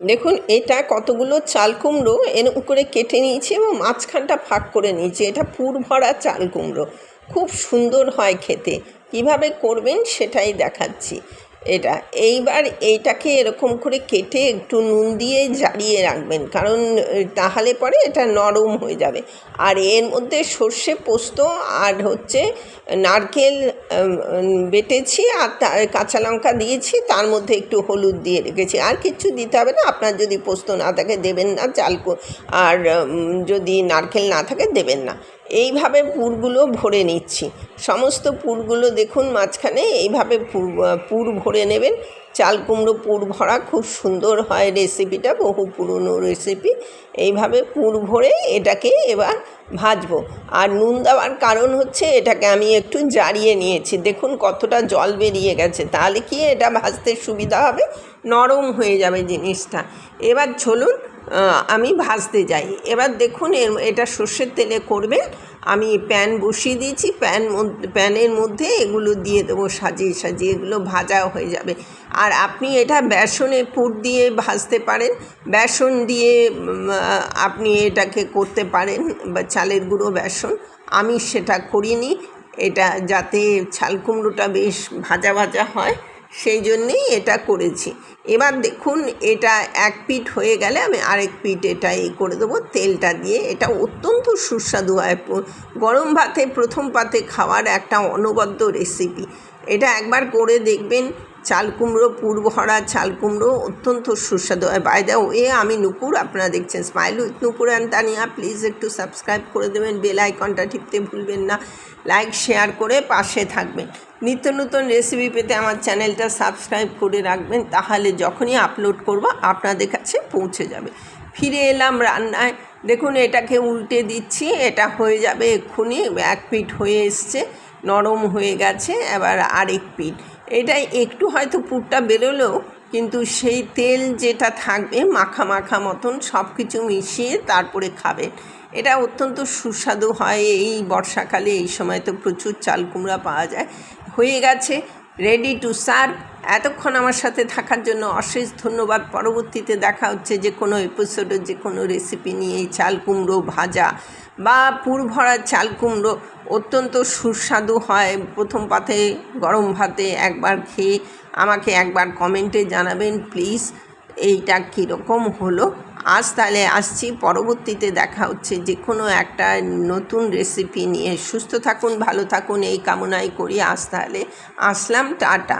দেখুন এটা কতগুলো চাল কুমড়ো এরকম করে কেটে নিয়েছি এবং মাঝখানটা ফাঁক করে নিয়েছি। এটা পুর ভরা চাল কুমড়ো, খুব সুন্দর হয় খেতে। কিভাবে করবেন সেটাই দেখাচ্ছি। এইবার এইটাকে এরকম করে কেটে একটু নুন দিয়ে জারিয়ে রাখবেন, কারণ তাহলে পরে এটা নরম হয়ে যাবে। আর এর মধ্যে সর্ষে পোস্ত আর নারকেল বেটেছি, আর কাঁচা লঙ্কা দিয়েছি, তার মধ্যে একটু হলুদ দিয়ে রেখেছি। আর কিচ্ছু দিতে হবে না। আপনার যদি পোস্ত না থাকে দেবেন না, আর যদি নারকেল না থাকে দেবেন না। এইভাবে পুরগুলো ভরে নিচ্ছি। সমস্ত পুরগুলো দেখুন মাঝখানে এইভাবে পুর ভরে নেবেন। চাল কুমড়ো পুর ভরা খুব সুন্দর হয় রেসিপিটা, বহু পুরনো রেসিপি। এইভাবে পুর ভরে এটাকে এবার ভাজবো। আর নুন দেওয়ার কারণ এটাকে আমি একটু জারিয়ে নিয়েছি। দেখুন কতটা জল বেরিয়ে গেছে, তাহলে কি এটা ভাজতে সুবিধা হবে, নরম হয়ে যাবে জিনিসটা। এবার চলুন আমি ভাজতে যাই। এবার দেখুন এটা সর্ষের তেলে করবেন। আমি প্যান বসিয়ে দিয়েছি, প্যানের মধ্যে এগুলো দিয়ে দেবো সাজিয়ে সাজিয়ে, এগুলো ভাজা হয়ে যাবে। আর আপনি এটা বেসনে পুর দিয়ে ভাজতে পারেন, বেসন দিয়ে আপনি এটাকে করতে পারেন, বা চালের গুঁড়ো বেসন। আমি সেটা করিনি, এটা যাতে চাল কুমড়োটা বেশ ভাজা ভাজা হয় সেই জন্যেই এটা করেছি। এবার দেখুন এটা এক পিঠ হয়ে গেলে আমি আরেক পিঠ এটা করে দেবো তেলটা দিয়ে। এটা অত্যন্ত সুস্বাদু হয়, গরম ভাতে প্রথম পাতে খাওয়ার একটা অনবদ্য রেসিপি। এটা একবার করে দেখবেন। চাল কুমড়ো, পুর ভরা চাল কুমড়ো অত্যন্ত সুস্বাদু হয়। বাই দ্য ওয়ে, আমি নূপুর, আপনারা দেখছেন smile with Nupur and Tania. Please একটু সাবস্ক্রাইব করে দেবেন, বেল আইকনটা টিপতে ভুলবেন না, লাইক শেয়ার করে পাশে থাকবেন। নিত্য নতুন রেসিপি পেতে আমার চ্যানেলটা সাবস্ক্রাইব করে রাখবেন, তাহলে যখনই আপলোড করব আপনাদের কাছে পৌঁছে যাবে। ফিরে এলাম রান্নায়। দেখুন এটাকে উল্টে দিচ্ছি, এটা হয়ে যাবে এক্ষুনি। এক পিঠ হয়ে এসছে, নরম হয়ে গেছে। এবার আরেক পিঠ। এটাই একটু হয়তো পুরটা বেরোলেও, কিন্তু সেই তেল যেটা থাকবে মাখা মাখা মতন, সব কিছু মিশিয়ে তারপরে খাবেন। এটা অত্যন্ত সুস্বাদু হয়। এই বর্ষাকালে এই সময় তো প্রচুর চাল কুমড়া পাওয়া যায়। হয়ে গেছে, রেডি টু সার্ভ। এতক্ষণ আমার সাথে থাকার জন্য অশেষ ধন্যবাদ। পরবর্তীতে দেখা হচ্ছে যে কোনো এপিসোডে যে কোনো রেসিপি নিয়ে। এই চাল কুমড়ো ভাজা বা পুর ভরা চাল কুমড়ো অত্যন্ত সুস্বাদু হয়। প্রথম পাতে গরম ভাতে একবার খেয়ে আমাকে একবার কমেন্টে জানাবেন প্লিজ এইটা কীরকম হলো। আজ তাহলে আসছি, পরবর্তীতে দেখা হচ্ছে যে কোনো একটা নতুন রেসিপি নিয়ে। সুস্থ থাকুন, ভালো থাকুন এই কামনাই করি। আজ তাহলে আসলাম, টাটা।